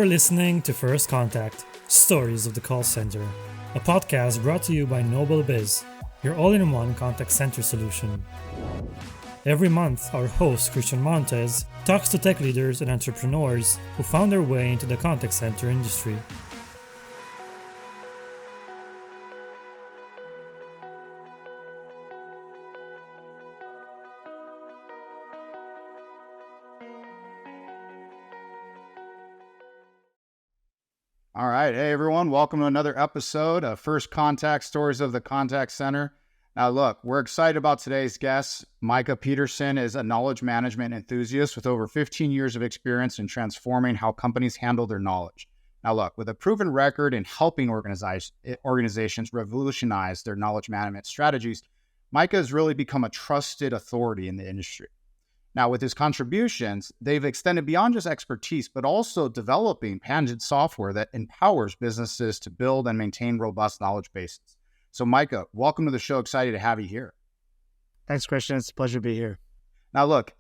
You're listening to First Contact, Stories of the Call Center, a podcast brought to you by Noble Biz, your all-in-one contact center solution. Every month, our host, Christian Montez, talks to tech leaders and entrepreneurs who found their way into the contact center industry. All right. Hey, everyone. Welcome to another episode of First Contact, Stories of the Contact Center. Now, look, we're excited about today's guest. Micah Peterson is a knowledge management enthusiast with over 15 years of experience in transforming how companies handle their knowledge. Now, look, with a proven record in helping organizations revolutionize their knowledge management strategies, Micah has really become a trusted authority in the industry. Now, with his contributions, they've extended beyond just expertise, but also developing patented software that empowers businesses to build and maintain robust knowledge bases. So, Micah, welcome to the show. Excited to have you here. Thanks, Christian. It's a pleasure to be here. Now, look,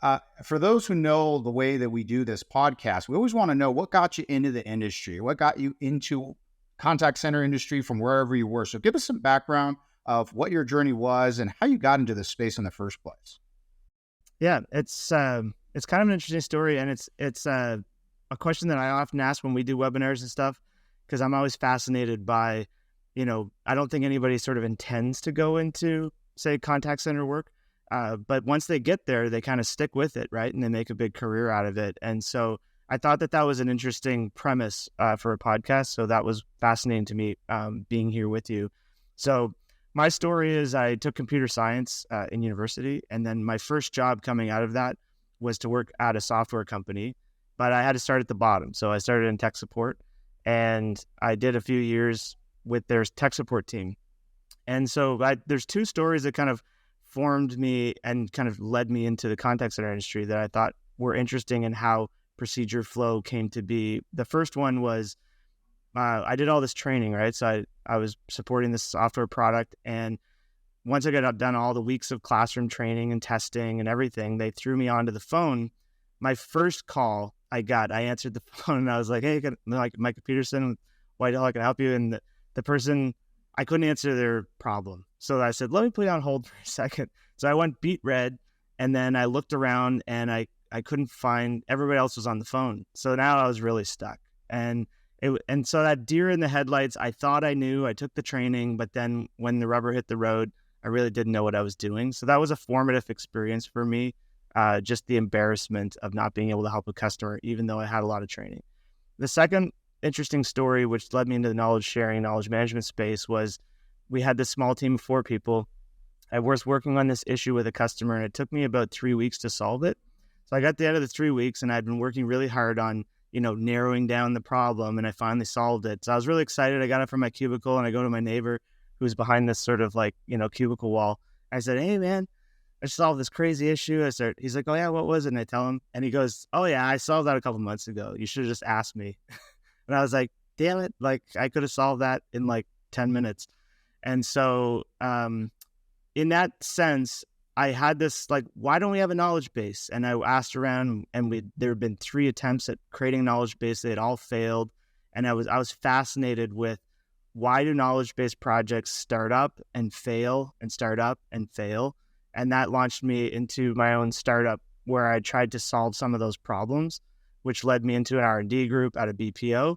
for those who know the way that we do this podcast, we always want to know what got you into the industry, what got you into contact center industry from wherever you were. So give us some background of what your journey was and how you got into this space in the first place. Yeah, it's kind of an interesting story, and it's a question that I often ask when we do webinars and stuff, because I'm always fascinated by, I don't think anybody sort of intends to go into, say, contact center work, but once they get there, they kind of stick with it, right? And they make a big career out of it. And so I thought that was an interesting premise for a podcast. So that was fascinating to me, being here with you. So my story is I took computer science in university, and then my first job coming out of that was to work at a software company, but I had to start at the bottom. So I started in tech support, and I did a few years with their tech support team. And so there's two stories that kind of formed me and kind of led me into the contact center industry that I thought were interesting in how procedure flow came to be. The first one was I did all this training, right? So I was supporting this software product, and once I got done all the weeks of classroom training and testing and everything, they threw me onto the phone. My first call I answered the phone, and I was like, "Hey, Micah Peterson, White Hell, I can help you." And the person, I couldn't answer their problem, so I said, "Let me put you on hold for a second." So I went beet red, and then I looked around, and I couldn't find, everybody else was on the phone. So now I was really stuck, and so that deer in the headlights, I thought I knew. I took the training, but then when the rubber hit the road, I really didn't know what I was doing. So that was a formative experience for me, just the embarrassment of not being able to help a customer, even though I had a lot of training. The second interesting story, which led me into the knowledge sharing, knowledge management space, was we had this small team of 4 people. I was working on this issue with a customer, and it took me about 3 weeks to solve it. So I got to the end of the 3 weeks, and I'd been working really hard on narrowing down the problem, and I finally solved it. So I was really excited. I got it from my cubicle, and I go to my neighbor who's behind this sort of cubicle wall. I said, "Hey man, I solved this crazy issue." He's like, "Oh yeah, what was it?" And I tell him, and he goes, "Oh yeah, I solved that a couple months ago. You should have just asked me." And I was like, "Damn it. I could have solved that in 10 minutes. And so, in that sense, I had this, why don't we have a knowledge base? And I asked around, and there had been 3 attempts at creating a knowledge base. They had all failed. And I was fascinated with, why do knowledge-based projects start up and fail and start up and fail? And that launched me into my own startup, where I tried to solve some of those problems, which led me into an R&D group at a BPO.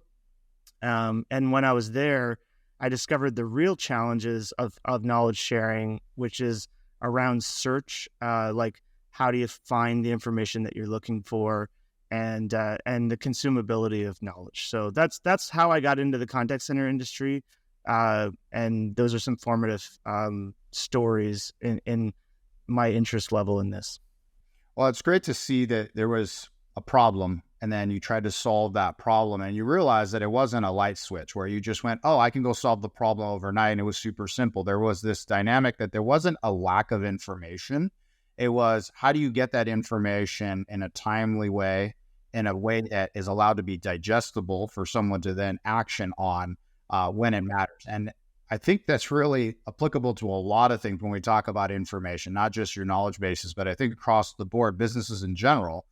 And when I was there, I discovered the real challenges of knowledge sharing, which is around search, how do you find the information that you're looking for, and the consumability of knowledge. So that's how I got into the contact center industry, and those are some formative stories in my interest level in this. Well, it's great to see that there was a problem, and then you tried to solve that problem, and you realized that it wasn't a light switch where you just went, "Oh, I can go solve the problem overnight," and it was super simple. There was this dynamic that there wasn't a lack of information. It was, how do you get that information in a timely way, in a way that is allowed to be digestible for someone to then action on when it matters. And I think that's really applicable to a lot of things when we talk about information, not just your knowledge bases, but I think across the board, businesses in general.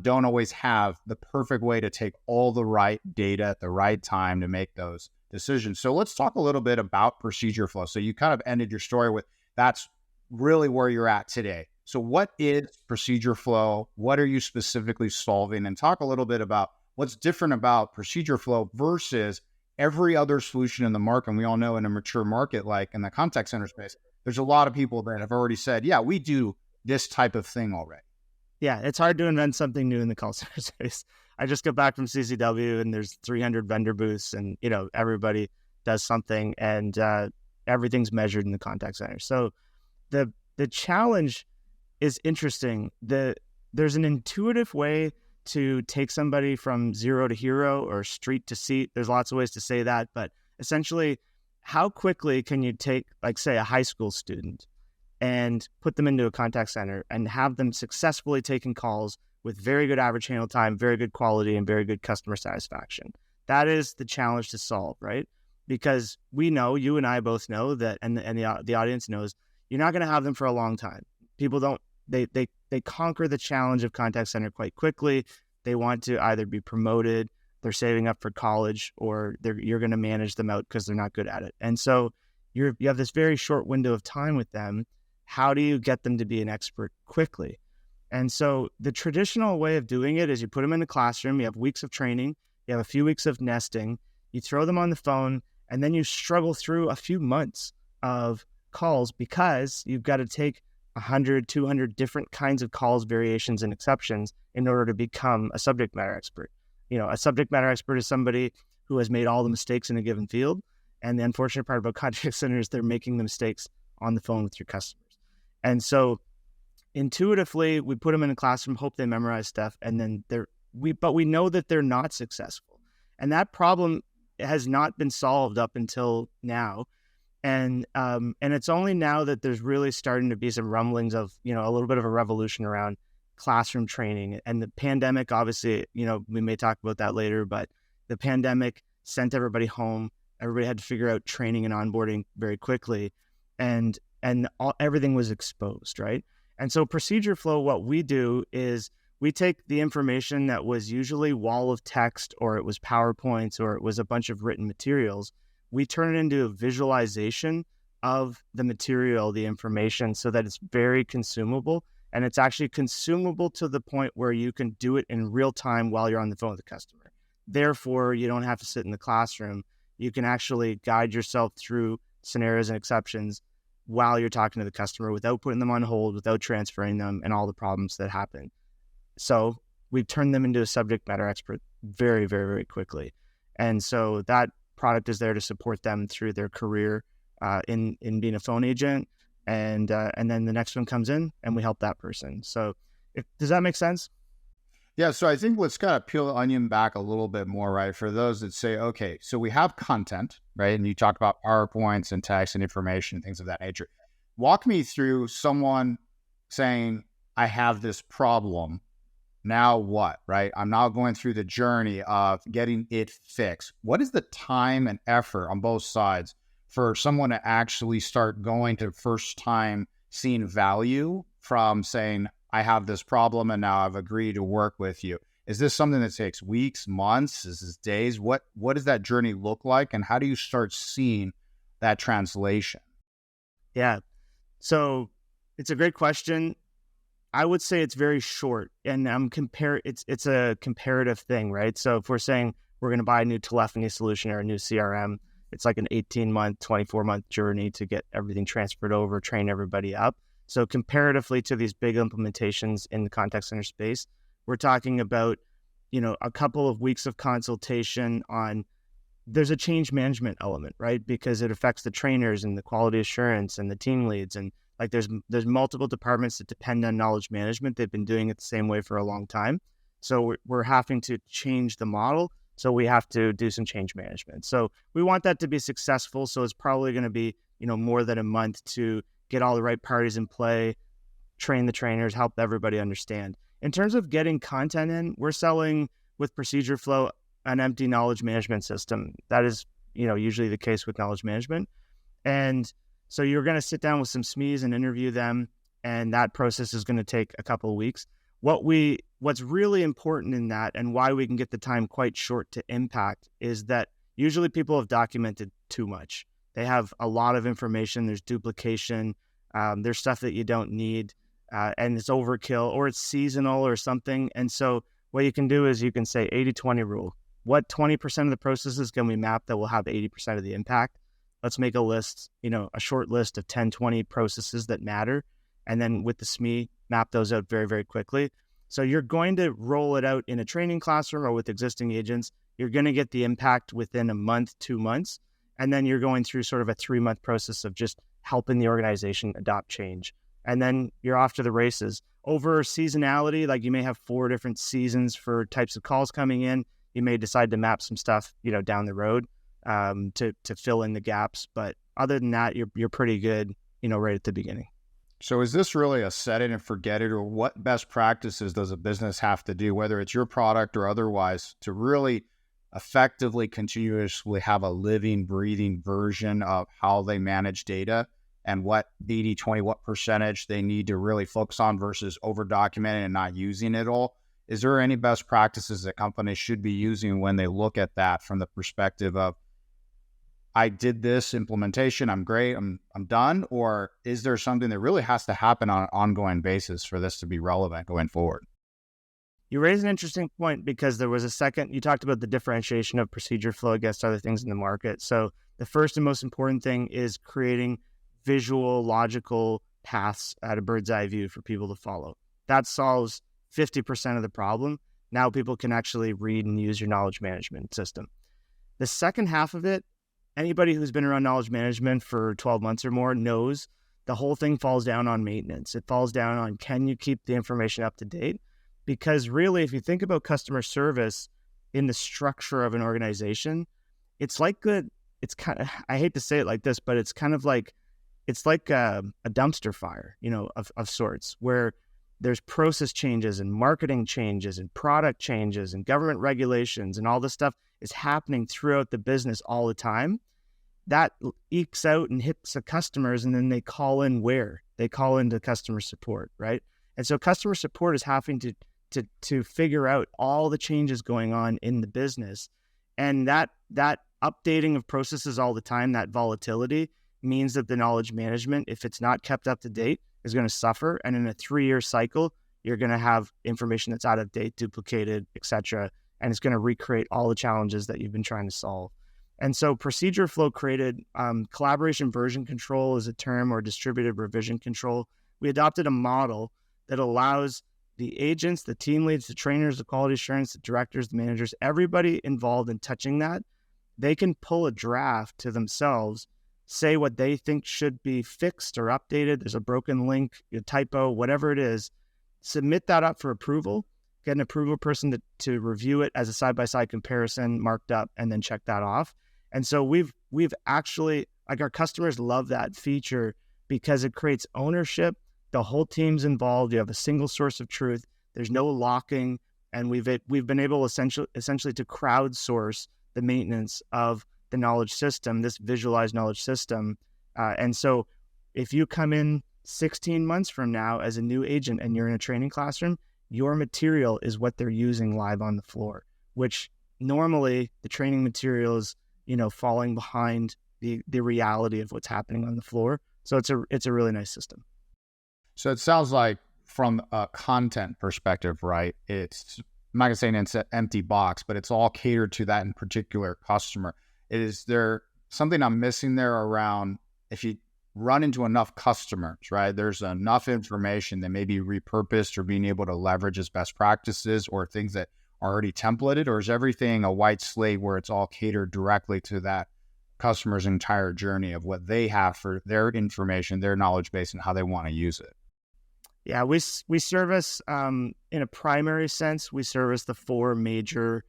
don't always have the perfect way to take all the right data at the right time to make those decisions. So let's talk a little bit about procedure flow. So you kind of ended your story with that's really where you're at today. So what is procedure flow? What are you specifically solving? And talk a little bit about what's different about procedure flow versus every other solution in the market. And we all know in a mature market, like in the contact center space, there's a lot of people that have already said, yeah, we do this type of thing already. Yeah, it's hard to invent something new in the call center space. I just got back from CCW and there's 300 vendor booths and, everybody does something and everything's measured in the contact center. So the challenge is interesting. There's an intuitive way to take somebody from zero to hero or street to seat. There's lots of ways to say that, but essentially, how quickly can you take, like, say, a high school student and put them into a contact center and have them successfully taking calls with very good average handle time, very good quality, and very good customer satisfaction? That is the challenge to solve, right? Because we know, you and I both know that, and the audience knows, you're not going to have them for a long time. People don't, they conquer the challenge of contact center quite quickly. They want to either be promoted, they're saving up for college, or you're going to manage them out because they're not good at it. And so you have this very short window of time with them. How do you get them to be an expert quickly? And so the traditional way of doing it is you put them in the classroom, you have weeks of training, you have a few weeks of nesting, you throw them on the phone, and then you struggle through a few months of calls because you've got to take 100, 200 different kinds of calls, variations, and exceptions in order to become a subject matter expert. A subject matter expert is somebody who has made all the mistakes in a given field. And the unfortunate part about contact centers, they're making the mistakes on the phone with your customers. And so intuitively, we put them in a classroom, hope they memorize stuff, and then but we know that they're not successful. And that problem has not been solved up until now. And it's only now that there's really starting to be some rumblings of, a little bit of a revolution around classroom training. And the pandemic, obviously, we may talk about that later, but the pandemic sent everybody home. Everybody had to figure out training and onboarding very quickly. And everything was exposed, right? And so procedure flow, what we do is we take the information that was usually wall of text, or it was PowerPoints, or it was a bunch of written materials. We turn it into a visualization of the material, the information, so that it's very consumable. And it's actually consumable to the point where you can do it in real time while you're on the phone with the customer. Therefore, you don't have to sit in the classroom. You can actually guide yourself through scenarios and exceptions while you're talking to the customer without putting them on hold, without transferring them, and all the problems that happen. So we've turned them into a subject matter expert very, very, very quickly. And so that product is there to support them through their career in being a phone agent. And then the next one comes in and we help that person. So does that make sense? Yeah. So I think let's kind of peel the onion back a little bit more, right? For those that say, okay, so we have content, right? And you talk about PowerPoints and text and information, things of that nature. Walk me through someone saying, I have this problem. Now what, right? I'm now going through the journey of getting it fixed. What is the time and effort on both sides for someone to actually start going to first time seeing value from saying, I have this problem and now I've agreed to work with you? Is this something that takes weeks, months? Is this days? What does that journey look like? And how do you start seeing that translation? Yeah. So it's a great question. I would say it's very short, and it's a comparative thing, right? So if we're saying we're going to buy a new telephony solution or a new CRM, it's like an 18-month, 24-month journey to get everything transferred over, train everybody up. So comparatively to these big implementations in the contact center space, we're talking about, a couple of weeks of consultation on, there's a change management element, right? Because it affects the trainers and the quality assurance and the team leads, and like there's multiple departments that depend on knowledge management. They've been doing it the same way for a long time. So we're having to change the model. So we have to do some change management. So we want that to be successful. So it's probably going to be, more than a month to get all the right parties in play, train the trainers, help everybody understand. In terms of getting content in, we're selling with Procedure Flow an empty knowledge management system. That is, usually the case with knowledge management. And so you're going to sit down with some SMEs and interview them, and that process is going to take a couple of weeks. what's really important in that, and why we can get the time quite short to impact, is that usually people have documented too much. They have a lot of information. There's duplication. There's stuff that you don't need, and it's overkill, or it's seasonal or something. And so what you can do is you can say 80-20 rule. What 20% of the processes can we map that will have 80% of the impact? Let's make a list, a short list of 10, 20 processes that matter. And then with the SME, map those out very, very quickly. So you're going to roll it out in a training classroom or with existing agents. You're going to get the impact within a month, 2 months. And then you're going through sort of a 3-month process of just helping the organization adopt change. And then you're off to the races. Over seasonality, like you may have 4 different seasons for types of calls coming in. You may decide to map some stuff, down the road to fill in the gaps. But other than that, you're pretty good, right at the beginning. So is this really a set it and forget it, or what best practices does a business have to do, whether it's your product or otherwise, to really effectively, continuously have a living, breathing version of how they manage data and what 80-20, what percentage they need to really focus on versus over documenting and not using it all? Is there any best practices that companies should be using when they look at that from the perspective of, I did this implementation, I'm great, I'm done? Or is there something that really has to happen on an ongoing basis for this to be relevant going forward? You raise an interesting point, because there was a second, you talked about the differentiation of procedure flow against other things in the market. So the first and most important thing is creating visual, logical paths at a bird's eye view for people to follow. That solves 50% of the problem. Now people can actually read and use your knowledge management system. The second half of it, anybody who's been around knowledge management for 12 months or more knows the whole thing falls down on maintenance. It falls down on, can you keep the information up to date? Because really, if you think about customer service in the structure of an organization, it's like I hate to say it like this, but it's kind of like, it's like a dumpster fire, of sorts, where there's process changes and marketing changes and product changes and government regulations, and all this stuff is happening throughout the business all the time. That ekes out and hits the customers, and then they call in They call into customer support, right? And so customer support is having to figure out all the changes going on in the business. And that updating of processes all the time, that volatility, means that the knowledge management, if it's not kept up to date, is going to suffer. And in a 3-year cycle, you're going to have information that's out of date, duplicated, etc. And it's going to recreate all the challenges that you've been trying to solve. And so procedure flow created collaboration version control is a term, or distributed revision control. We adopted a model that allows the agents, the team leads, the trainers, the quality assurance, the directors, the managers, everybody involved in touching that, they can pull a draft to themselves, say what they think should be fixed or updated. There's a broken link, a typo, whatever it is, submit that up for approval, get an approval person to review it as a side-by-side comparison, marked up, and then check that off. And so we've actually, like, our customers love that feature because it creates ownership. The whole team's involved. You have a single source of truth. There's no locking, and we've been able essentially to crowdsource the maintenance of the knowledge system, this visualized knowledge system. And so if you come in 16 months from now as a new agent and you're in a training classroom, your material is what they're using live on the floor, which normally the training material is, falling behind the reality of what's happening on the floor. So it's a really nice system. So it sounds like, from a content perspective, right? I'm not going to say it's an empty box, but it's all catered to that in particular customer. Is there something I'm missing there around, if you run into enough customers, right? There's enough information that may be repurposed or being able to leverage as best practices or things that are already templated, or is everything a white slate where it's all catered directly to that customer's entire journey of what they have for their information, their knowledge base, and how they want to use it? Yeah, we service, in a primary sense, we service the 4 major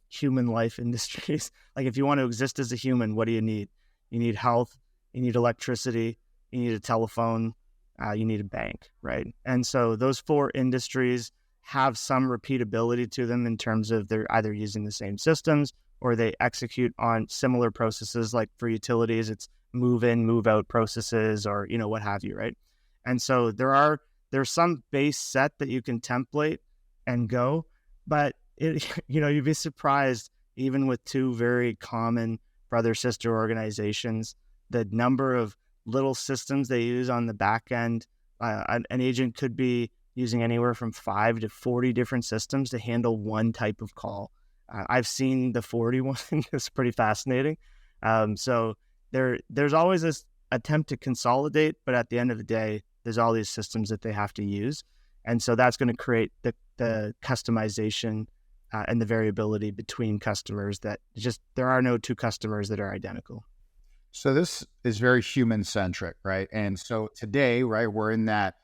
human life industries. Like, if you want to exist as a human, what do you need? You need health, you need electricity, you need a telephone, you need a bank, right? And so those 4 industries have some repeatability to them in terms of they're either using the same systems or they execute on similar processes. Like for utilities, it's move in, move out processes, or, what have you, right? And so there are there's some base set that you can template and go, but you'd be surprised, even with two very common brother-sister organizations, the number of little systems they use on the back end. An agent could be using anywhere from 5 to 40 different systems to handle one type of call. I've seen the 40 one. It's pretty fascinating. So there's always this attempt to consolidate, but at the end of the day, there's all these systems that they have to use. And so that's going to create the customization and the variability between customers that there are no two customers that are identical. So this is very human centric, right? And so today, right, we're in that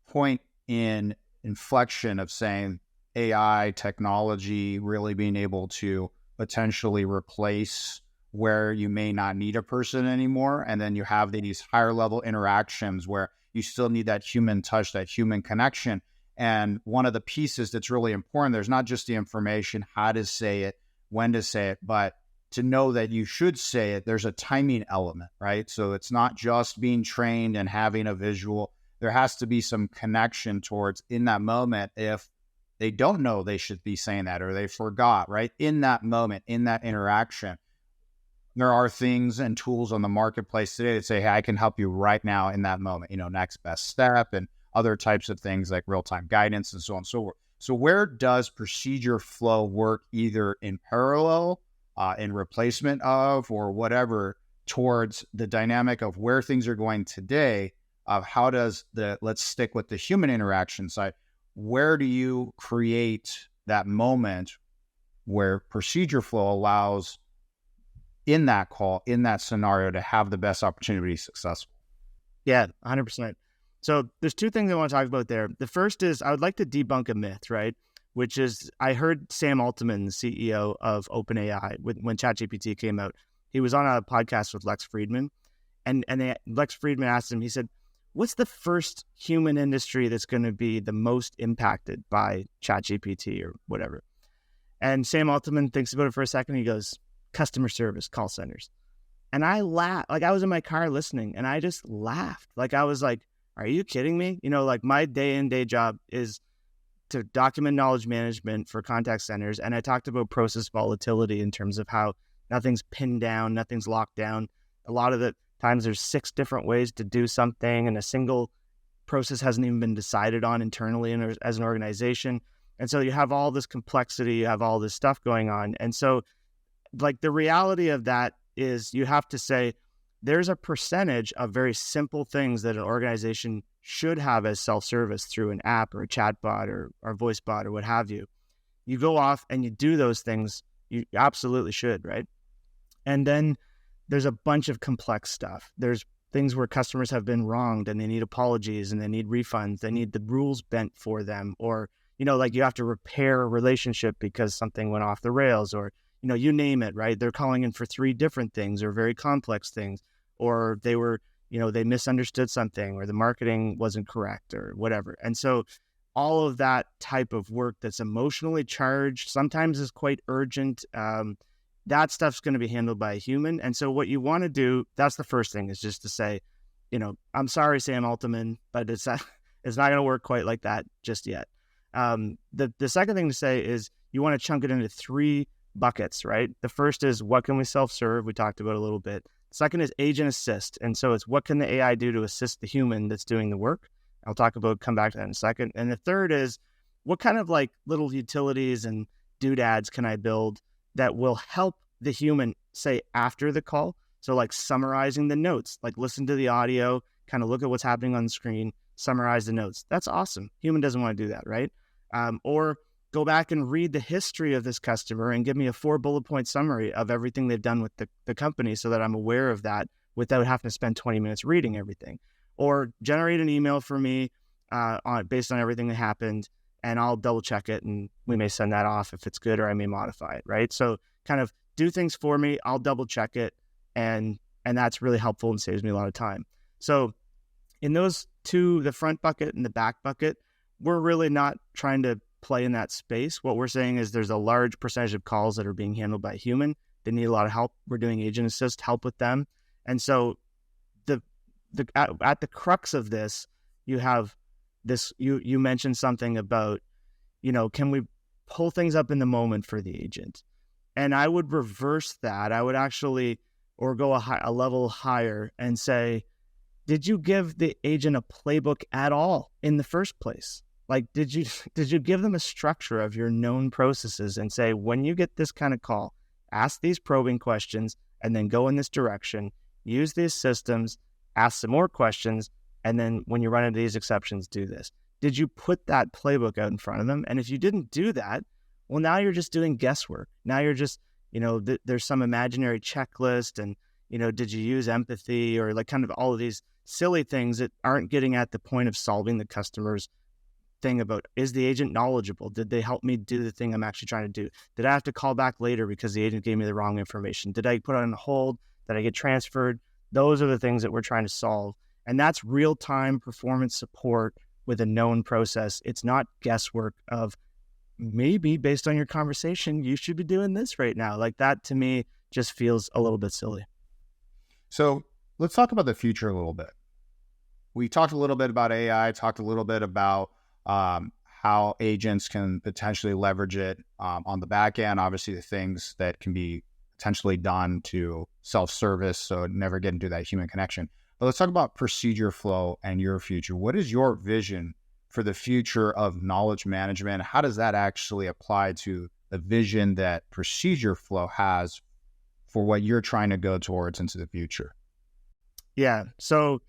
point in inflection of saying AI technology really being able to potentially replace where you may not need a person anymore. And then you have these higher level interactions where you still need that human touch, that human connection. And one of the pieces that's really important, there's not just the information, how to say it, when to say it, but to know that you should say it, there's a timing element, right? So it's not just being trained and having a visual. There has to be some connection towards in that moment if they don't know they should be saying that or they forgot, right? In that moment, in that interaction, there are things and tools on the marketplace today that say, hey, I can help you right now in that moment, next best step and other types of things like real-time guidance and so on and so forth. So where does procedure flow work either in parallel, in replacement of, or whatever, towards the dynamic of where things are going today, of how does let's stick with the human interaction side, where do you create that moment where procedure flow allows in that call, in that scenario, to have the best opportunity to be successful? Yeah, 100%. So there's two things I want to talk about there. The first is I would like to debunk a myth, right? Which is I heard Sam Altman, the CEO of OpenAI, when ChatGPT came out, he was on a podcast with Lex Friedman, and Lex Friedman asked him, he said, what's the first human industry that's going to be the most impacted by ChatGPT or whatever? And Sam Altman thinks about it for a second. He goes, customer service, call centers. And I laughed. Like, I was in my car listening and I just laughed. Like, I was like, are you kidding me? Like, my day in, day job is to document knowledge management for contact centers. And I talked about process volatility in terms of how nothing's pinned down, nothing's locked down. A lot of the times there's 6 different ways to do something and a single process hasn't even been decided on internally as an organization. And so you have all this complexity, you have all this stuff going on. And so, like, the reality of that is you have to say there's a percentage of very simple things that an organization should have as self-service through an app or a chatbot or voice bot or what have you. You go off and you do those things, you absolutely should, right? And then there's a bunch of complex stuff. There's things where customers have been wronged and they need apologies and they need refunds. They need the rules bent for them, or, like, you have to repair a relationship because something went off the rails, or, you name it, right? They're calling in for 3 different things or very complex things, or they were, they misunderstood something, or the marketing wasn't correct or whatever. And so all of that type of work that's emotionally charged, sometimes is quite urgent. That stuff's going to be handled by a human. And so what you want to do, that's the first thing, is just to say, I'm sorry, Sam Altman, but it's not going to work quite like that just yet. The second thing to say is you want to chunk it into 3 buckets, right? The first is what can we self-serve? We talked about a little bit. Second is agent assist. And so it's what can the AI do to assist the human that's doing the work? I'll come back to that in a second. And the third is what kind of like little utilities and doodads can I build that will help the human, say, after the call? So like summarizing the notes, like listen to the audio, kind of look at what's happening on the screen, summarize the notes. That's awesome. Human doesn't want to do that, right? Or go back and read the history of this customer and give me a 4 bullet point summary of everything they've done with the company so that I'm aware of that without having to spend 20 minutes reading everything. Or generate an email for me based on everything that happened, and I'll double check it and we may send that off if it's good, or I may modify it, right? So kind of do things for me, I'll double check it, and that's really helpful and saves me a lot of time. So in those 2, the front bucket and the back bucket, we're really not trying to play in that space. What we're saying is there's a large percentage of calls that are being handled by a human. They need a lot of help. We're doing agent assist help with them. And so at the crux of this, you have this, you mentioned something about, can we pull things up in the moment for the agent? And I would reverse that. I would actually, or go a level higher and say, did you give the agent a playbook at all in the first place? Like, did you give them a structure of your known processes and say, when you get this kind of call, ask these probing questions and then go in this direction, use these systems, ask some more questions, and then when you run into these exceptions, do this. Did you put that playbook out in front of them? And if you didn't do that, well, now you're just doing guesswork. Now you're just, there's some imaginary checklist and, did you use empathy or like kind of all of these silly things that aren't getting at the point of solving the customer's thing about, is the agent knowledgeable? Did they help me do the thing I'm actually trying to do? Did I have to call back later because the agent gave me the wrong information? Did I put on hold? Did I get transferred? Those are the things that we're trying to solve. And that's real-time performance support with a known process. It's not guesswork of, maybe based on your conversation, you should be doing this right now. Like, that to me just feels a little bit silly. So let's talk about the future a little bit. We talked a little bit about AI, talked a little bit about how agents can potentially leverage it on the back end. Obviously, the things that can be potentially done to self-service, so never get into that human connection. But let's talk about procedure flow and your future. What is your vision for the future of knowledge management? How does that actually apply to the vision that procedure flow has for what you're trying to go towards into the future? Yeah. So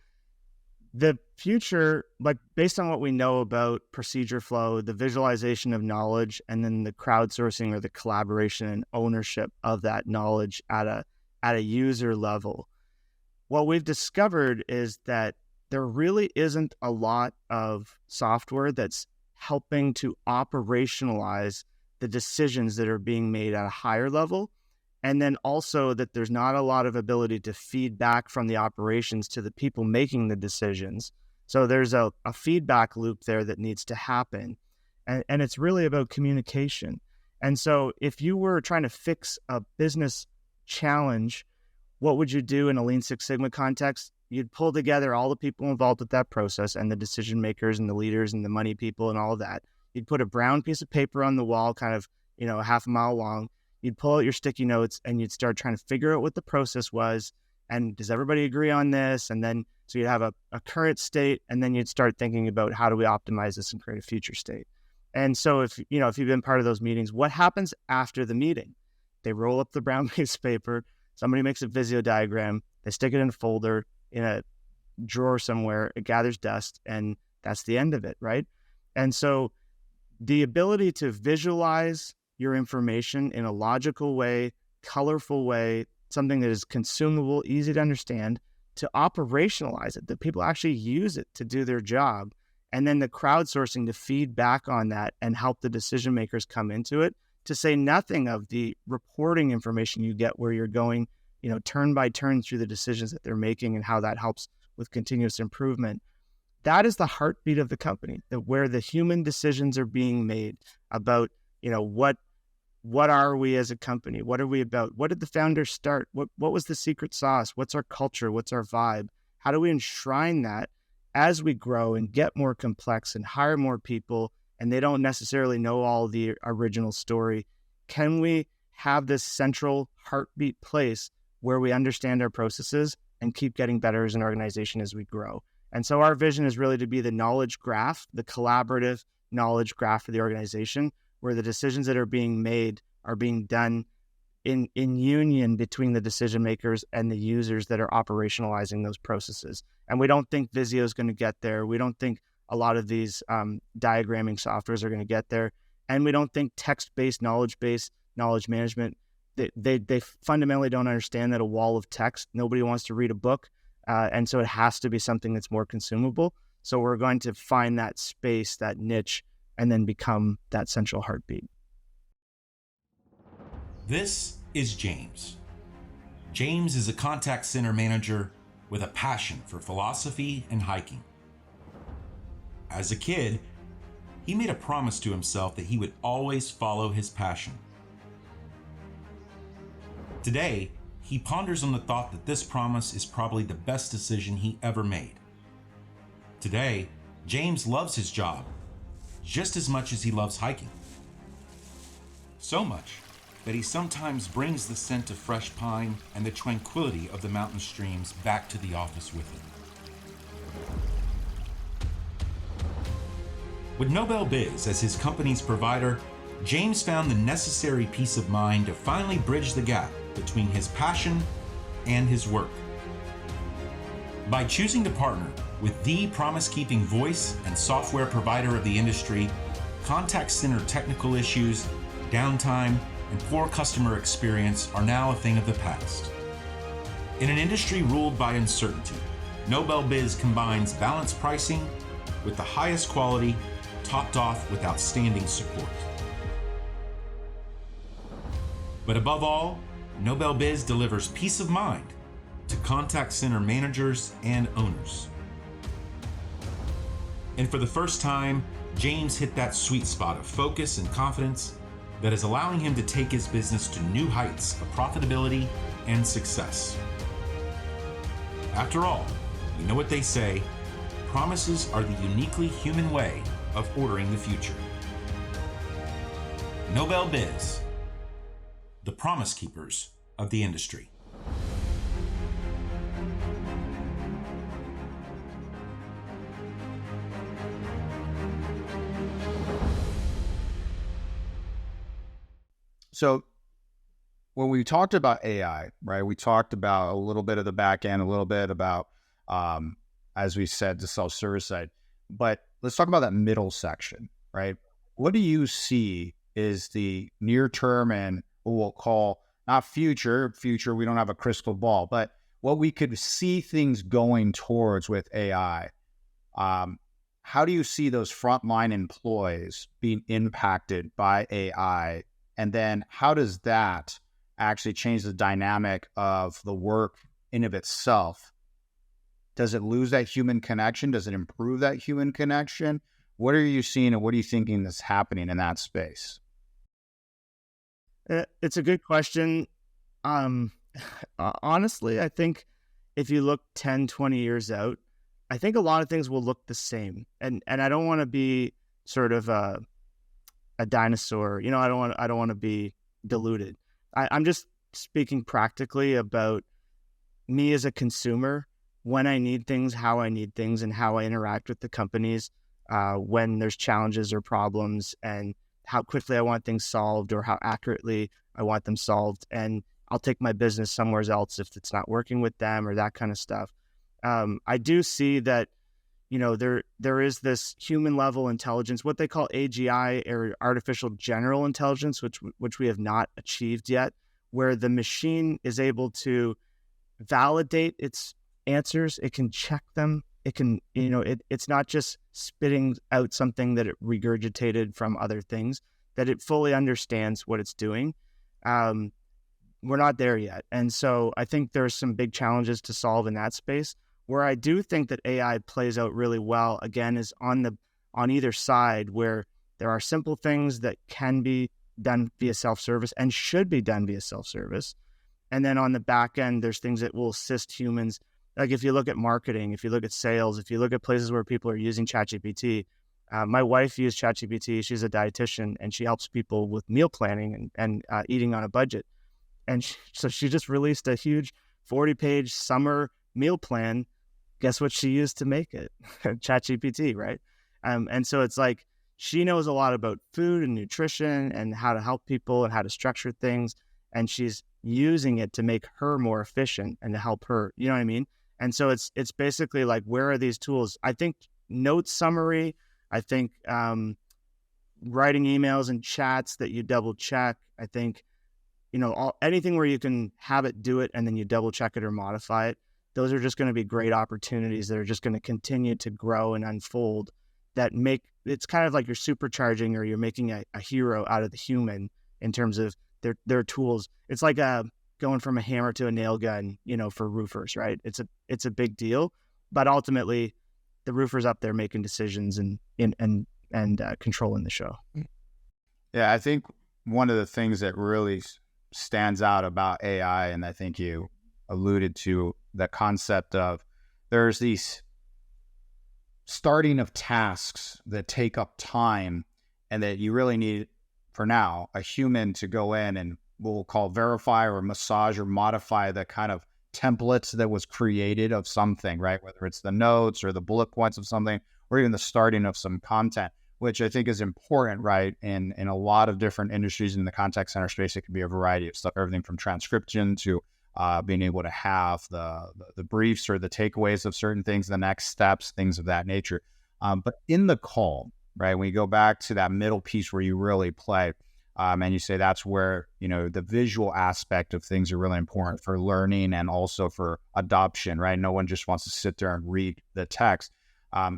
the future, like based on what we know about procedure flow, the visualization of knowledge, and then the crowdsourcing or the collaboration and ownership of that knowledge at a user level, what we've discovered is that there really isn't a lot of software that's helping to operationalize the decisions that are being made at a higher level. And then also that there's not a lot of ability to feed back from the operations to the people making the decisions. So there's a feedback loop there that needs to happen. And it's really about communication. And so if you were trying to fix a business challenge, what would you do in a Lean Six Sigma context? You'd pull together all the people involved with that process and the decision makers and the leaders and the money people and all of that. You'd put a brown piece of paper on the wall, kind of, a half a mile long. You'd pull out your sticky notes and you'd start trying to figure out what the process was. And does everybody agree on this? And then, so you'd have a current state, and then you'd start thinking about how do we optimize this and create a future state. And so if you've been part of those meetings, what happens after the meeting? They roll up the brown piece of paper. Somebody makes a Visio diagram. They stick it in a folder in a drawer somewhere. It gathers dust, and that's the end of it, right? And so the ability to visualize your information in a logical way, colorful way, something that is consumable, easy to understand, to operationalize it, that people actually use it to do their job, and then the crowdsourcing to feed back on that and help the decision makers come into it, to say nothing of the reporting information you get where you're going, turn by turn through the decisions that they're making and how that helps with continuous improvement. That is the heartbeat of the company, that where the human decisions are being made about, what are we as a company? What are we about? What did the founders start? What was the secret sauce? What's our culture? What's our vibe? How do we enshrine that as we grow and get more complex and hire more people, and they don't necessarily know all the original story? Can we have this central heartbeat place where we understand our processes and keep getting better as an organization as we grow? And so our vision is really to be the knowledge graph, the collaborative knowledge graph for the organization, where the decisions that are being made are being done in union between the decision makers and the users that are operationalizing those processes. And we don't think Visio is going to get there. We don't think a lot of these diagramming softwares are going to get there. And we don't think text-based knowledge management, they fundamentally don't understand that a wall of text, nobody wants to read a book. And so it has to be something that's more consumable. So we're going to find that space, that niche, and then become that central heartbeat. This is James. James is a contact center manager with a passion for philosophy and hiking. As a kid, he made a promise to himself that he would always follow his passion. Today, he ponders on the thought that this promise is probably the best decision he ever made. Today, James loves his job just as much as he loves hiking. So much that he sometimes brings the scent of fresh pine and the tranquility of the mountain streams back to the office with him. With Nobel Biz as his company's provider, James found the necessary peace of mind to finally bridge the gap between his passion and his work. By choosing to partner with the promise-keeping voice and software provider of the industry, contact center technical issues, downtime, and poor customer experience are now a thing of the past. In an industry ruled by uncertainty, Nobel Biz combines balanced pricing with the highest quality, topped off with outstanding support. But above all, Nobel Biz delivers peace of mind to contact center managers and owners. And for the first time, James hit that sweet spot of focus and confidence that is allowing him to take his business to new heights of profitability and success. After all, you know what they say, promises are the uniquely human way of ordering the future. Nobel Biz, the promise keepers of the industry. So when we talked about AI, right, we talked about a little bit of the back end, a little bit about, as we said, the self-service side. But let's talk about that middle section, right? What do you see is the near term and what we'll call not future, we don't have a crystal ball, but what we could see things going towards with AI? How do you see those frontline employees being impacted by AI? And then how does that actually change the dynamic of the work in of itself? Does it lose that human connection? Does it improve that human connection? What are you seeing and what are you thinking is happening in that space? It's a good question. Honestly, I think if you look 10, 20 years out, I think a lot of things will look the same. And I don't want to be sort of a dinosaur. You know, I don't want to be diluted. I'm just speaking practically about me as a consumer, when I need things, how I need things, and how I interact with the companies when there's challenges or problems, and how quickly I want things solved or how accurately I want them solved. And I'll take my business somewhere else if it's not working with them or that kind of stuff. I do see that, you know, there is this human level intelligence, what they call AGI, or artificial general intelligence, which we have not achieved yet, where the machine is able to validate its answers. It can check them. It can, you know, it's not just spitting out something that it regurgitated from other things, that it fully understands what it's doing. We're not there yet. And so I think there's some big challenges to solve in that space. Where I do think that AI plays out really well, again, is on either side, where there are simple things that can be done via self-service and should be done via self-service. And then on the back end, there's things that will assist humans. Like if you look at marketing, if you look at sales, if you look at places where people are using ChatGPT. My wife used ChatGPT. She's a dietitian, and she helps people with meal planning and eating on a budget. And so she just released a huge 40-page summer meal plan. Guess what she used to make it? ChatGPT, right? And so it's like she knows a lot about food and nutrition and how to help people and how to structure things. And she's using it to make her more efficient and to help her, you know what I mean? And so it's basically like, where are these tools? I think note summary, I think writing emails and chats that you double check. I think, you know, anything where you can have it do it and then you double check it or modify it. Those are just going to be great opportunities that are just going to continue to grow and unfold, that make, it's kind of like you're supercharging or you're making a hero out of the human in terms of their tools. It's like going from a hammer to a nail gun, you know, for roofers, right? It's a big deal, but ultimately the roofer's up there making decisions and controlling the show. Yeah, I think one of the things that really stands out about AI, and I think you alluded to the concept of, there's these starting of tasks that take up time and that you really need, for now, a human to go in and we'll call verify or massage or modify the kind of templates that was created of something, right? Whether it's the notes or the bullet points of something, or even the starting of some content, which I think is important, right? In a lot of different industries in the contact center space, it can be a variety of stuff, everything from transcription to being able to have the briefs or the takeaways of certain things, the next steps, things of that nature. But in the call, right, when you go back to that middle piece where you really play, and you say that's where, the visual aspect of things are really important for learning and also for adoption, right? No one just wants to sit there and read the text.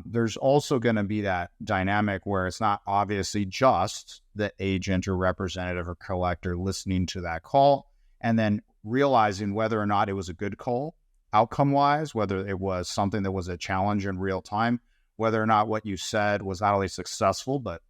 There's also going to be that dynamic where it's not obviously just the agent or representative or collector listening to that call and then realizing whether or not it was a good call, outcome-wise, whether it was something that was a challenge in real time, whether or not what you said was not only successful, but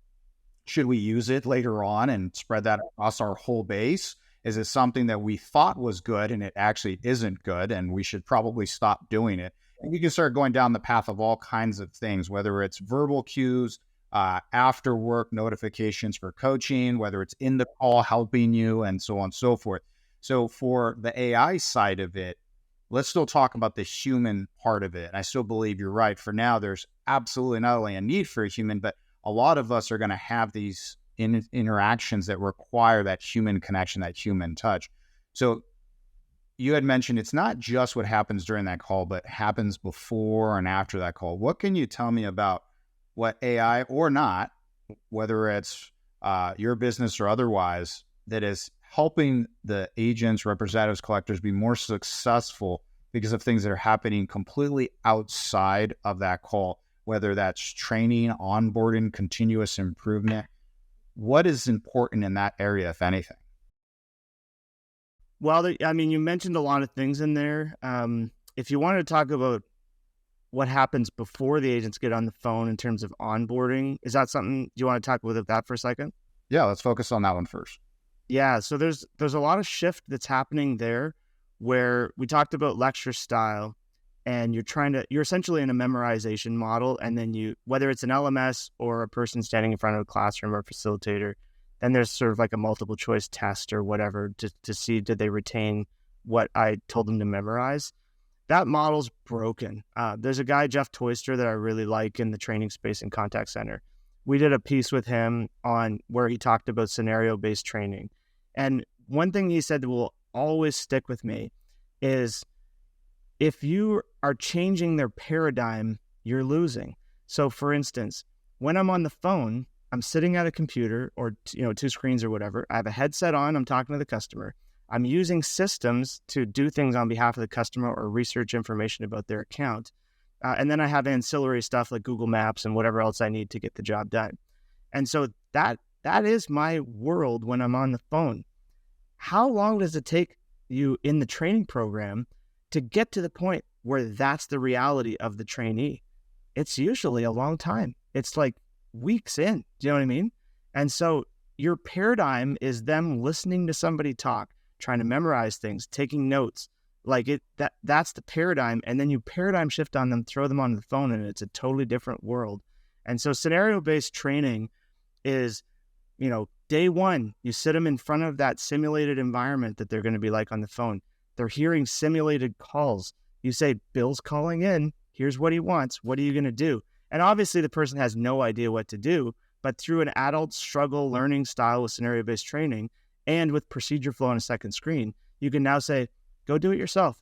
should we use it later on and spread that across our whole base? Is it something that we thought was good and it actually isn't good and we should probably stop doing it? And you can start going down the path of all kinds of things, whether it's verbal cues, after work notifications for coaching, whether it's in the call helping you, and so on and so forth. So for the AI side of it, let's still talk about the human part of it. And I still believe you're right. For now, there's absolutely not only a need for a human, but a lot of us are going to have these interactions that require that human connection, that human touch. So you had mentioned it's not just what happens during that call, but happens before and after that call. What can you tell me about what AI or not, whether it's your business or otherwise, that is helping the agents, representatives, collectors be more successful because of things that are happening completely outside of that call, whether that's training, onboarding, continuous improvement? What is important in that area, if anything? Well, you mentioned a lot of things in there. If you wanted to talk about what happens before the agents get on the phone in terms of onboarding, is that something you want to talk with that for a second? Yeah, let's focus on that one first. Yeah, so there's a lot of shift that's happening there where we talked about lecture style and you're essentially in a memorization model. And then whether it's an LMS or a person standing in front of a classroom or a facilitator, then there's sort of like a multiple choice test or whatever to see, did they retain what I told them to memorize? That model's broken. There's a guy, Jeff Toyster, that I really like in the training space and contact center. We did a piece with him on where he talked about scenario-based training. And one thing he said that will always stick with me is if you are changing their paradigm, you're losing. So for instance, when I'm on the phone, I'm sitting at a computer or two screens or whatever. I have a headset on, I'm talking to the customer. I'm using systems to do things on behalf of the customer or research information about their account. And then I have ancillary stuff like Google Maps and whatever else I need to get the job done. And so that is my world when I'm on the phone. How long does it take you in the training program to get to the point where that's the reality of the trainee? It's usually a long time. It's like weeks in. Do you know what I mean? And so your paradigm is them listening to somebody talk, trying to memorize things, taking notes. That's the paradigm. And then you paradigm shift on them, throw them on the phone, and it's a totally different world. And so scenario-based training is, day one, you sit them in front of that simulated environment that they're going to be like on the phone. They're hearing simulated calls. You say, Bill's calling in. Here's what he wants. What are you going to do? And obviously the person has no idea what to do, but through an adult struggle learning style with scenario-based training and with procedure flow on a second screen, you can now say, go do it yourself.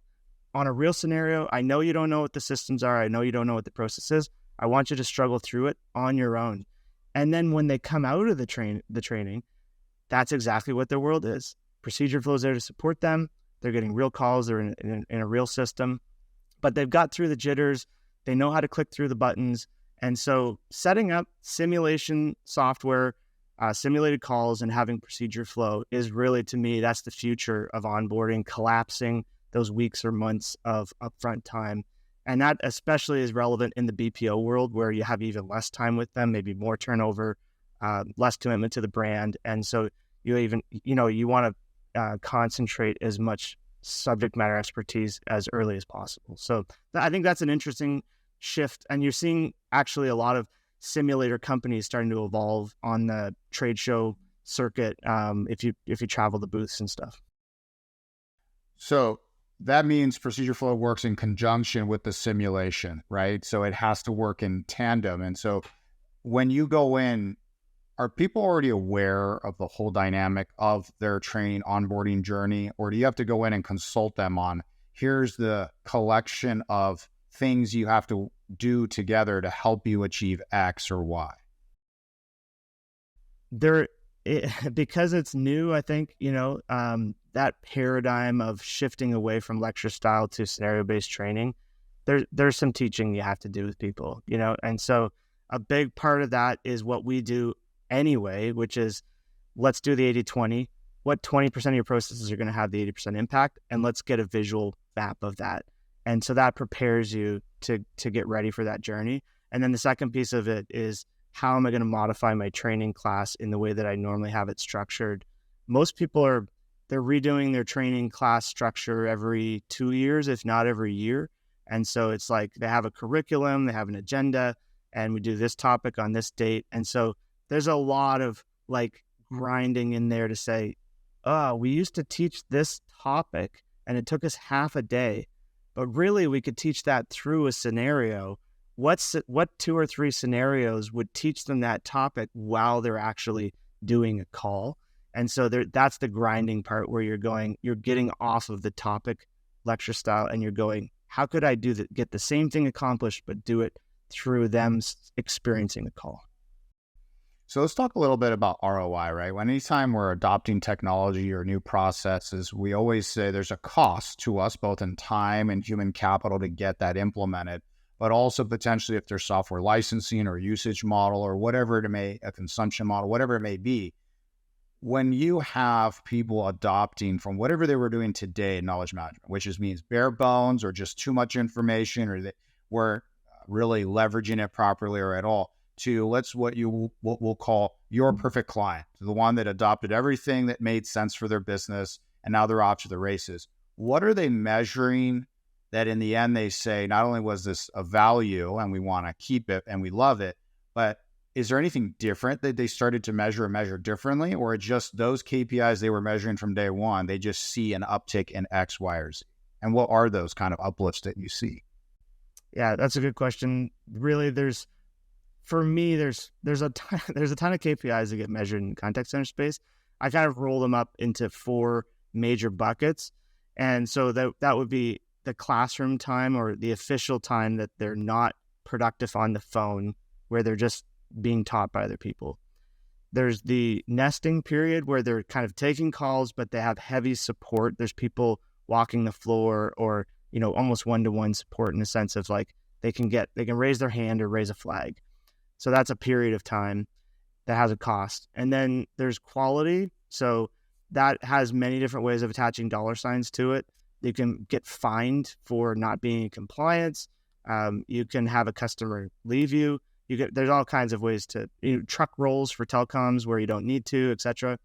On a real scenario, I know you don't know what the systems are. I know you don't know what the process is. I want you to struggle through it on your own. And then when they come out of the training, that's exactly what their world is. Procedure flow is there to support them. They're getting real calls. They're in a real system, but they've got through the jitters. They know how to click through the buttons. And so setting up simulation software, simulated calls, and having procedure flow is really, to me, that's the future of onboarding, collapsing those weeks or months of upfront time. And that especially is relevant in the BPO world where you have even less time with them, maybe more turnover, less commitment to the brand. And so you want to concentrate as much subject matter expertise as early as possible. So I think that's an interesting shift, and you're seeing actually a lot of simulator companies starting to evolve on the trade show circuit. If you travel the booths and stuff. So that means procedure flow works in conjunction with the simulation, right? So it has to work in tandem. And so when you go in, are people already aware of the whole dynamic of their training onboarding journey? Or do you have to go in and consult them on, here's the collection of things you have to do together to help you achieve X or Y? Because it's new, I think, that paradigm of shifting away from lecture style to scenario-based training, there's some teaching you have to do with people, and so a big part of that is what we do anyway, which is let's do the 80-20. What 20% of your processes are going to have the 80% impact, and let's get a visual map of that. And so that prepares you to get ready for that journey. And then the second piece of it is, how am I going to modify my training class in the way that I normally have it structured? Most people they're redoing their training class structure every 2 years, if not every year. And so it's like they have a curriculum, they have an agenda, and we do this topic on this date. And so there's a lot of like grinding in there to say, oh, we used to teach this topic and it took us half a day, but really we could teach that through a scenario. What 2 or 3 scenarios would teach them that topic while they're actually doing a call? And so that's the grinding part, where you're getting off of the topic lecture style and you're going, how could I get the same thing accomplished, but do it through them experiencing the call? So let's talk a little bit about ROI, right? Anytime we're adopting technology or new processes, we always say there's a cost to us, both in time and human capital, to get that implemented, but also potentially if there's software licensing or usage model or whatever a consumption model, whatever it may be. When you have people adopting from whatever they were doing today in knowledge management, which means bare bones or just too much information, or they weren't really leveraging it properly or at all, to what we'll call your perfect client, the one that adopted everything that made sense for their business, and now they're off to the races. What are they measuring that in the end they say, not only was this a value and we want to keep it and we love it, but is there anything different that they started to measure differently, or just those KPIs they were measuring from day one, they just see an uptick in X, Y, or Z? And what are those kind of uplifts that you see? Yeah, that's a good question. Really, there's a ton of KPIs that get measured in contact center space. I kind of roll them up into 4 major buckets. And so that would be the classroom time, or the official time that they're not productive on the phone, where they're just being taught by other people. There's the nesting period, where they're kind of taking calls, but they have heavy support. There's people walking the floor, or, almost one-to-one support, in the sense of like, they can raise their hand or raise a flag. So that's a period of time that has a cost. And then there's quality. So that has many different ways of attaching dollar signs to it. You can get fined for not being in compliance. You can have a customer leave you. There's all kinds of ways to truck rolls for telecoms where you don't need to, etc.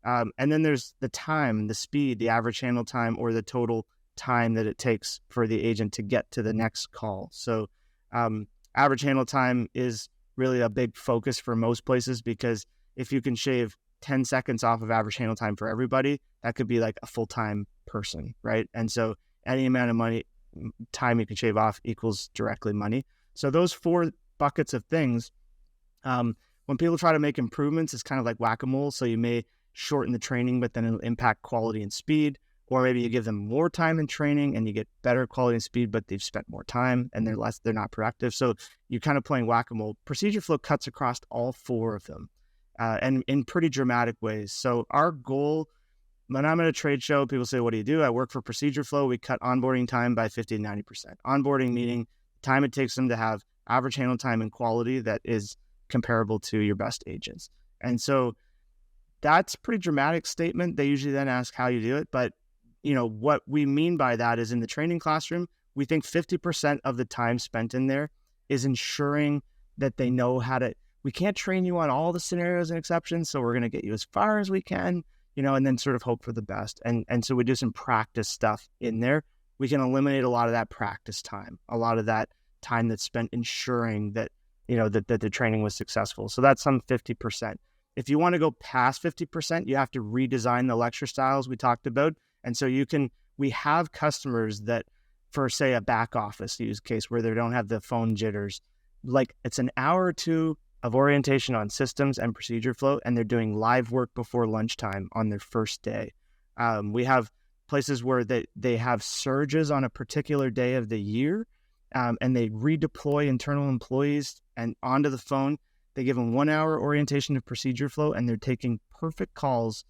And then there's the time, the speed, the average handle time, or the total time that it takes for the agent to get to the next call. So average handle time is really a big focus for most places, because if you can shave 10 seconds off of average handle time for everybody, that could be like a full-time person, right? And so any amount of time you can shave off equals directly money. So those 4 buckets of things, when people try to make improvements, it's kind of like whack-a-mole. So you may shorten the training, but then it'll impact quality and speed. Or maybe you give them more time in training and you get better quality and speed, but they've spent more time and they're not productive. So you're kind of playing whack-a-mole. Procedure flow cuts across all 4 of them, and in pretty dramatic ways. So our goal, when I'm at a trade show, people say, what do you do? I work for Procedure Flow. We cut onboarding time by 50 to 90%. Onboarding meaning time it takes them to have average handle time and quality that is comparable to your best agents. And so that's a pretty dramatic statement. They usually then ask how you do it. But what we mean by that is, in the training classroom, we think 50% of the time spent in there is ensuring that they know how to, we can't train you on all the scenarios and exceptions, so we're going to get you as far as we can, and then sort of hope for the best. And so we do some practice stuff in there. We can eliminate a lot of that practice time, a lot of that time that's spent ensuring that, that the training was successful. So that's some 50%. If you want to go past 50%, you have to redesign the lecture styles we talked about. And so we have customers that, for say a back office use case where they don't have the phone jitters, like it's an hour or two of orientation on systems and procedure flow, and they're doing live work before lunchtime on their first day. We have places where they have surges on a particular day of the year, and they redeploy internal employees and onto the phone. They give them 1 hour orientation of procedure flow, and they're taking perfect calls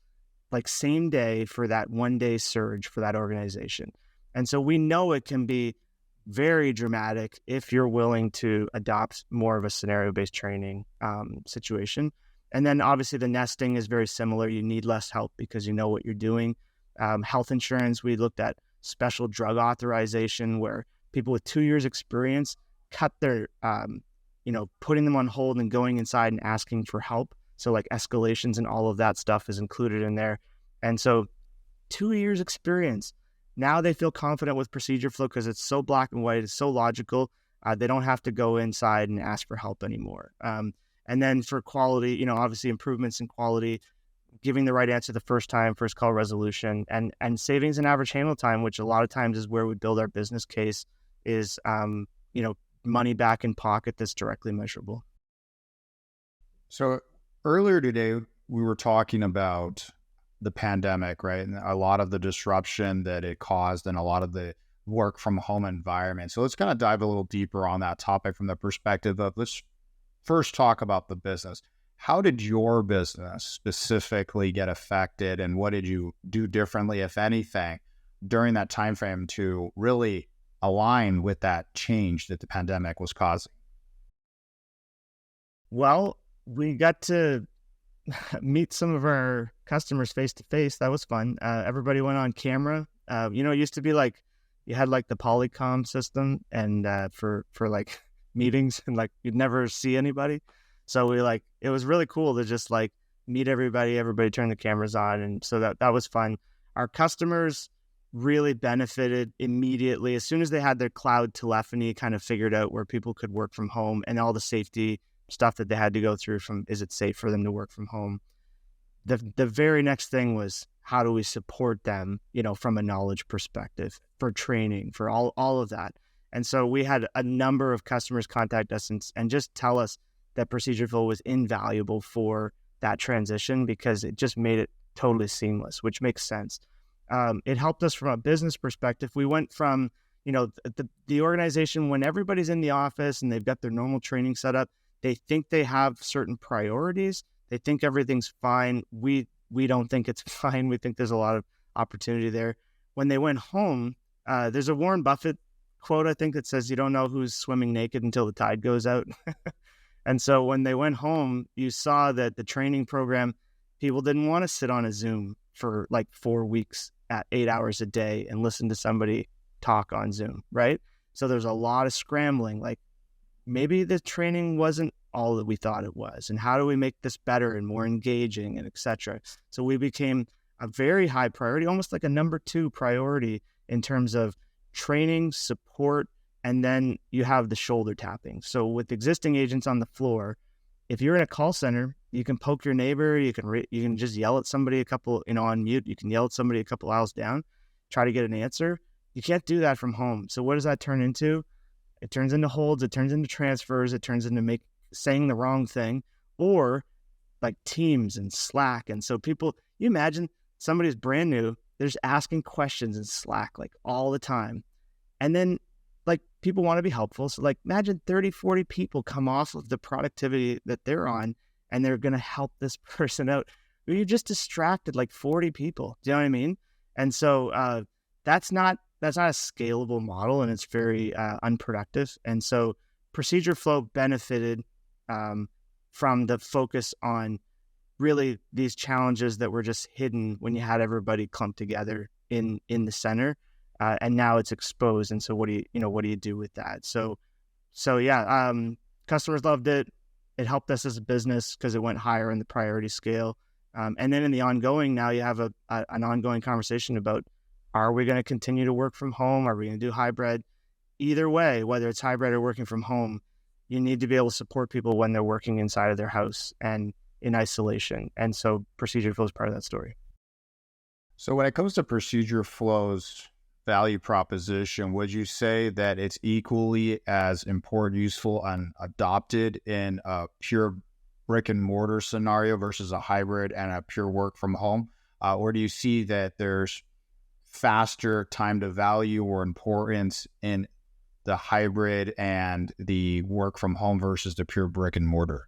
like same day for that 1 day surge for that organization. And so we know it can be very dramatic if you're willing to adopt more of a scenario-based training situation. And then obviously the nesting is very similar. You need less help because you know what you're doing. Health insurance, we looked at special drug authorization where people with 2 years experience cut their, putting them on hold and going inside and asking for help. So like escalations and all of that stuff is included in there. And so 2 years experience. Now they feel confident with procedure flow because it's so black and white, it's so logical. They don't have to go inside and ask for help anymore. And then for quality, obviously improvements in quality, giving the right answer the first time, first call resolution, and savings in average handle time, which a lot of times is where we build our business case, is money back in pocket that's directly measurable. So earlier today, we were talking about the pandemic, right? And a lot of the disruption that it caused and a lot of the work from home environment. So let's kind of dive a little deeper on that topic from the perspective of, let's first talk about the business. How did your business specifically get affected, and what did you do differently, if anything, during that time frame to really align with that change that the pandemic was causing? Well, we got to meet some of our customers face to face. That was fun. Everybody went on camera. It used to be like you had like the Polycom system and for like meetings, and like you'd never see anybody. So it was really cool to just like meet everybody turn the cameras on. And so that was fun. Our customers really benefited immediately as soon as they had their cloud telephony kind of figured out where people could work from home and all the safety stuff that they had to go through from, is it safe for them to work from home? The very next thing was, how do we support them, from a knowledge perspective, for training, for all of that. And so we had a number of customers contact us and just tell us that procedure flow was invaluable for that transition because it just made it totally seamless, which makes sense. It helped us from a business perspective. We went from, the organization, when everybody's in the office and they've got their normal training set up, they think they have certain priorities. They think everything's fine. We don't think it's fine. We think there's a lot of opportunity there. When they went home, there's a Warren Buffett quote, I think, that says, you don't know who's swimming naked until the tide goes out. And so when they went home, you saw that the training program, people didn't want to sit on a Zoom for like 4 weeks at 8 hours a day and listen to somebody talk on Zoom, right? So there's a lot of scrambling, like maybe the training wasn't all that we thought it was, and how do we make this better and more engaging, and et cetera. So we became a very high priority, almost like a number 2 priority in terms of training, support, and then you have the shoulder tapping. So with existing agents on the floor, if you're in a call center, you can poke your neighbor, you can just yell at somebody a couple, on mute, you can yell at somebody a couple aisles down, try to get an answer. You can't do that from home. So what does that turn into? It turns into holds, it turns into transfers, it turns into saying the wrong thing, or like Teams and Slack. And so people, you imagine somebody's brand new, they're just asking questions in Slack like all the time. And then like people want to be helpful. So like imagine 30, 40 people come off of the productivity that they're on and they're going to help this person out. You just distracted like 40 people. Do you know what I mean? And so that's not a scalable model, and it's very unproductive. And so procedure flow benefited from the focus on really these challenges that were just hidden when you had everybody clumped together in the center. And now it's exposed. And so what do you do with that? So yeah, customers loved it. It helped us as a business because it went higher in the priority scale. And then in the ongoing, now you have an ongoing conversation about, are we going to continue to work from home? Are we going to do hybrid? either way, whether it's hybrid or working from home, you need to be able to support people when they're working inside of their house and in isolation. And so procedure flow is part of that story. So when it comes to procedure flow's value proposition, would you say that it's equally as important, useful, and adopted in a pure brick and mortar scenario versus a hybrid and a pure work from home? Or do you see that there's faster time to value or importance in the hybrid and the work from home versus the pure brick and mortar?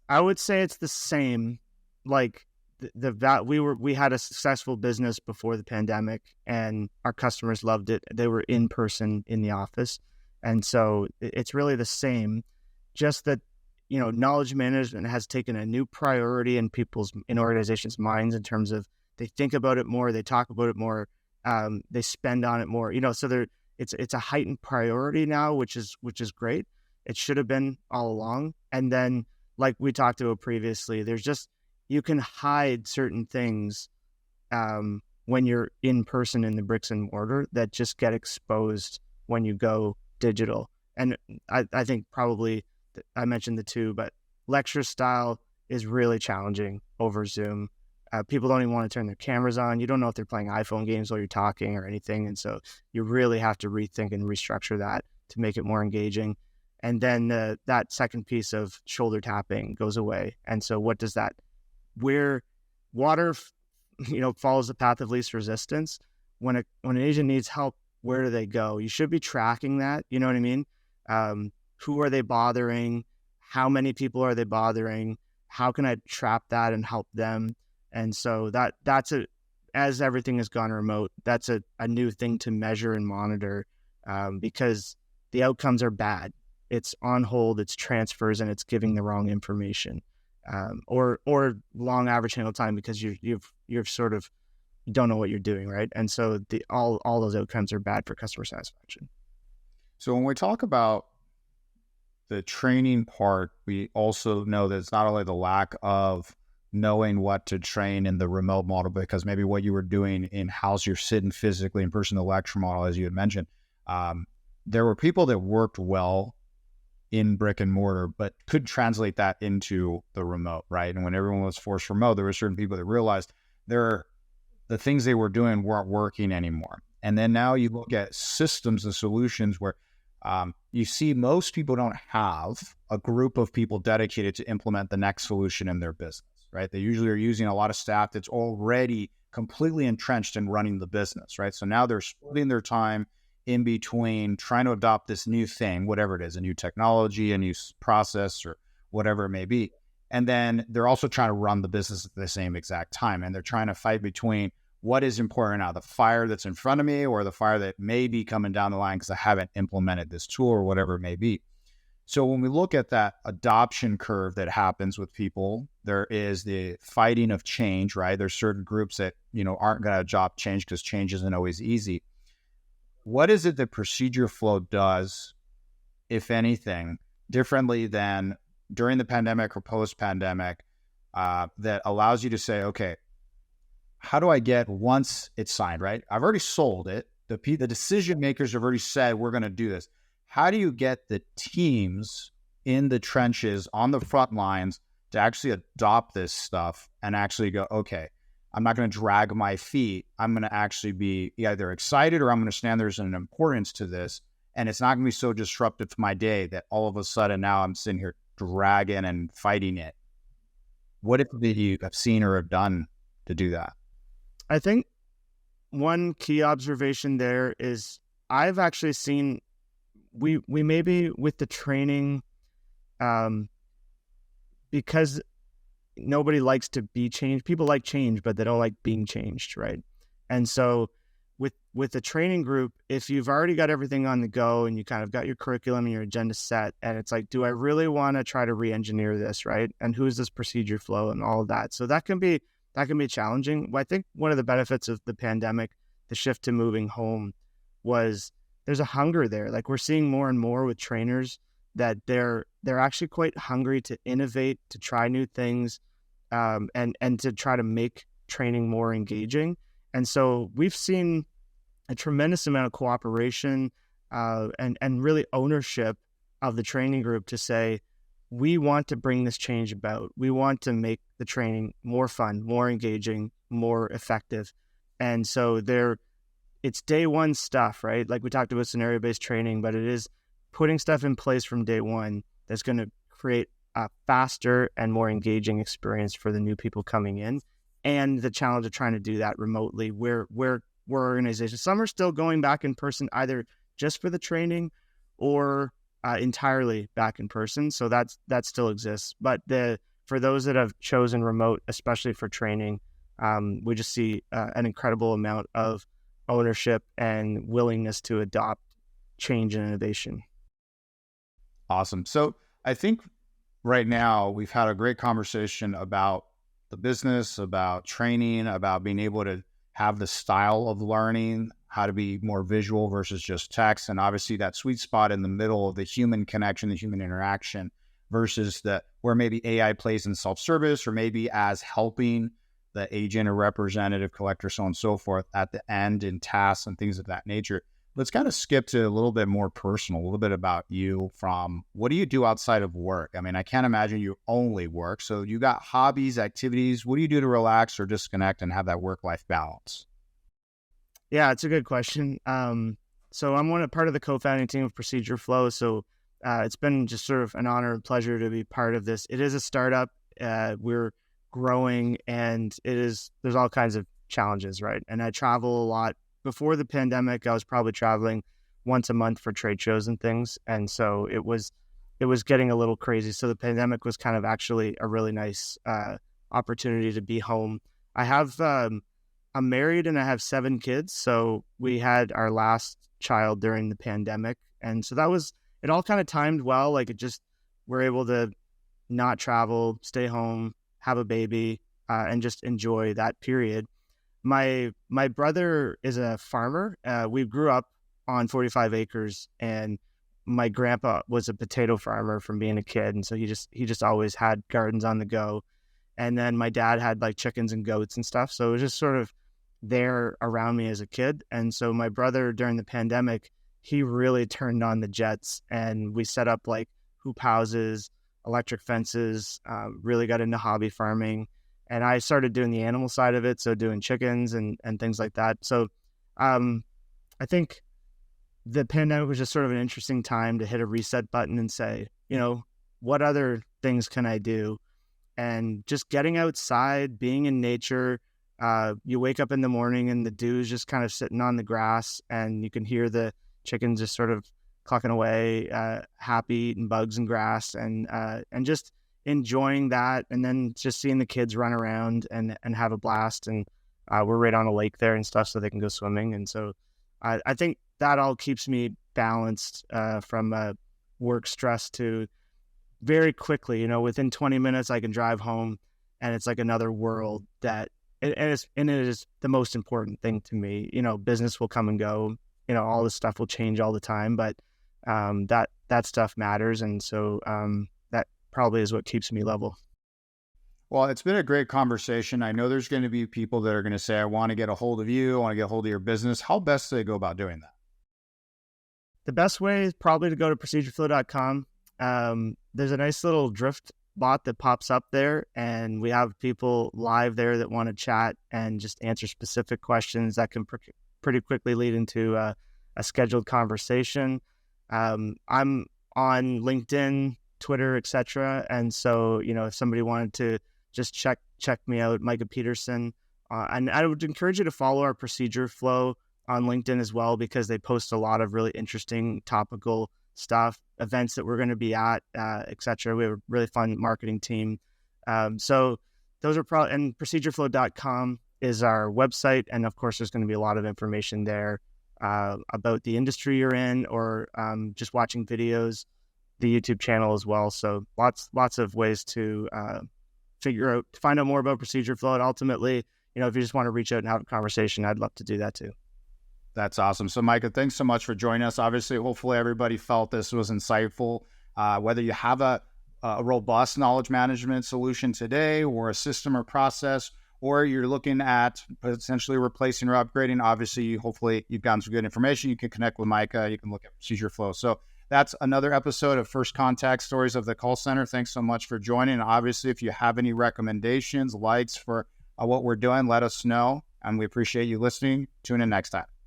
I would say it's the same. Like we had a successful business before the pandemic, and our customers loved it. They were in person in the office, and so it's really the same. Just that, knowledge management has taken a new priority in organizations' minds in terms of they think about it more, they talk about it more, they spend on it more. So it's a heightened priority now, which is great. It should have been all along. And then, like we talked about previously, you can hide certain things when you're in person in the bricks and mortar that just get exposed when you go digital. And I think probably I mentioned the two, but lecture style is really challenging over Zoom. People don't even want to turn their cameras on. You don't know if they're playing iPhone games while you're talking or anything. And so you really have to rethink and restructure that to make it more engaging. And then that second piece of shoulder tapping goes away. And so what does that, where water, follows the path of least resistance, when an agent needs help, where do they go? You should be tracking that. You know what I mean? Who are they bothering? How many people are they bothering? How can I trap that and help them? And so as everything has gone remote, that's a new thing to measure and monitor because the outcomes are bad. It's on hold, it's transfers, and it's giving the wrong information, or long average handle time because you're sort of, you don't know what you're doing, right? And so all those outcomes are bad for customer satisfaction. So when we talk about the training part, we also know that it's not only the lack of knowing what to train in the remote model, because maybe what you were doing in-house, you're sitting physically in person, the lecture model, as you had mentioned. There were people that worked well in brick and mortar, but could translate that into the remote, right? And when everyone was forced remote, there were certain people that realized the things they were doing weren't working anymore. And then now you look at systems and solutions where you see most people don't have a group of people dedicated to implement the next solution in their business, right? They usually are using a lot of staff that's already completely entrenched in running the business, right? So now they're splitting their time in between trying to adopt this new thing, whatever it is, a new technology, a new process, or whatever it may be. And then they're also trying to run the business at the same exact time. And they're trying to fight between what is important now, the fire that's in front of me or the fire that may be coming down the line because I haven't implemented this tool or whatever it may be. So when we look at that adoption curve that happens with people, there is the fighting of change, right? There's certain groups that, aren't going to adopt change because change isn't always easy. What is it that procedure flow does, if anything, differently than during the pandemic or post-pandemic, that allows you to say, okay, how do I get, once it's signed, right? I've already sold it. The decision makers have already said, we're going to do this. How do you get the teams in the trenches on the front lines to actually adopt this stuff and actually go, okay, I'm not going to drag my feet. I'm going to actually be either excited or I'm going to stand there's an importance to this. And it's not going to be so disruptive to my day that all of a sudden now I'm sitting here dragging and fighting it. What did you have seen or have done to do that? I think one key observation there is I've actually seen we maybe with the training, because nobody likes to be changed. People like change, but they don't like being changed, right? And so with the training group, if you've already got everything on the go and you kind of got your curriculum and your agenda set, and it's like, do I really want to try to re-engineer this, right? And who is this procedure flow and all of that? So that can be challenging. I think one of the benefits of the pandemic, the shift to moving home, was there's a hunger there. Like we're seeing more and more with trainers that they're actually quite hungry to innovate, to try new things, and to try to make training more engaging. And so we've seen a tremendous amount of cooperation and really ownership of the training group to say, we want to bring this change about. We want to make the training more fun, more engaging, more effective. And so it's day one stuff, right? Like we talked about scenario-based training, but it is putting stuff in place from day one that's going to create a faster and more engaging experience for the new people coming in. And the challenge of trying to do that remotely, where organizations, some are still going back in person, either just for the training or entirely back in person. So that still exists. But for those that have chosen remote, especially for training, we just see an incredible amount of ownership and willingness to adopt change and innovation. Awesome. So I think right now we've had a great conversation about the business, about training, about being able to have the style of learning, how to be more visual versus just text, and obviously that sweet spot in the middle of the human connection, the human interaction versus where maybe AI plays in self-service or maybe as helping the agent or representative collector, so on and so forth at the end in tasks and things of that nature. Let's kind of skip to a little bit more personal, a little bit about you. From what do you do outside of work? I mean, I can't imagine you only work. So you got hobbies, activities. What do you do to relax or disconnect and have that work-life balance? Yeah, it's a good question. So I'm part of the co-founding team of Procedure Flow. So it's been just sort of an honor and pleasure to be part of this. It is a startup. We're growing, and there's all kinds of challenges, right? And I travel a lot. Before the pandemic, I was probably traveling once a month for trade shows and things. And so it was getting a little crazy. So the pandemic was kind of actually a really nice opportunity to be home. I'm married and I have 7 kids. So we had our last child during the pandemic. And so it all kind of timed well. Like we're able to not travel, stay home, have a baby, and just enjoy that period. My brother is a farmer. We grew up on 45 acres, and my grandpa was a potato farmer from being a kid. And so he just always had gardens on the go. And then my dad had like chickens and goats and stuff. So it was just sort of there around me as a kid. And so my brother, during the pandemic, he really turned on the jets, and we set up like hoop houses, electric fences, really got into hobby farming. And I started doing the animal side of it, so doing chickens and things like that. So I think the pandemic was just sort of an interesting time to hit a reset button and say, what other things can I do? And just getting outside, being in nature. You wake up in the morning and the dew's just kind of sitting on the grass, and you can hear the chickens just sort of clucking away, happy eating bugs and grass, and just enjoying that, and then just seeing the kids run around and have a blast. And we're right on a lake there and stuff, so they can go swimming. And so I think that all keeps me balanced from work stress to very quickly, within 20 minutes I can drive home, and it's like another world that it is the most important thing to me. Business will come and go, all this stuff will change all the time, but that stuff matters. And so that probably is what keeps me level. Well, it's been a great conversation. I know there's going to be people that are going to say, I want to get a hold of you. I want to get a hold of your business. How best do they go about doing that? The best way is probably to go to procedureflow.com. There's a nice little drift bot that pops up there, and we have people live there that want to chat and just answer specific questions that can pretty quickly lead into a scheduled conversation. I'm on LinkedIn, Twitter, etc. And so, if somebody wanted to just check me out, Micah Peterson. And I would encourage you to follow our Procedure Flow on LinkedIn as well, because they post a lot of really interesting topical stuff, events that we're going to be at, etc. We have a really fun marketing team. So those are probably, and procedureflow.com is our website. And of course, there's going to be a lot of information there about the industry you're in, or just watching videos, the YouTube channel as well. So lots of ways to find out more about Procedure Flow. And ultimately, if you just want to reach out and have a conversation, I'd love to do that too. That's awesome. So Micah, thanks so much for joining us. Obviously, hopefully everybody felt this was insightful. Whether you have a robust knowledge management solution today, or a system or process, or you're looking at potentially replacing or upgrading, obviously, hopefully you've gotten some good information. You can connect with Micah. You can look at procedure flow. So that's another episode of First Contact Stories of the Call Center. Thanks so much for joining. And obviously, if you have any recommendations, likes for what we're doing, let us know. And we appreciate you listening. Tune in next time.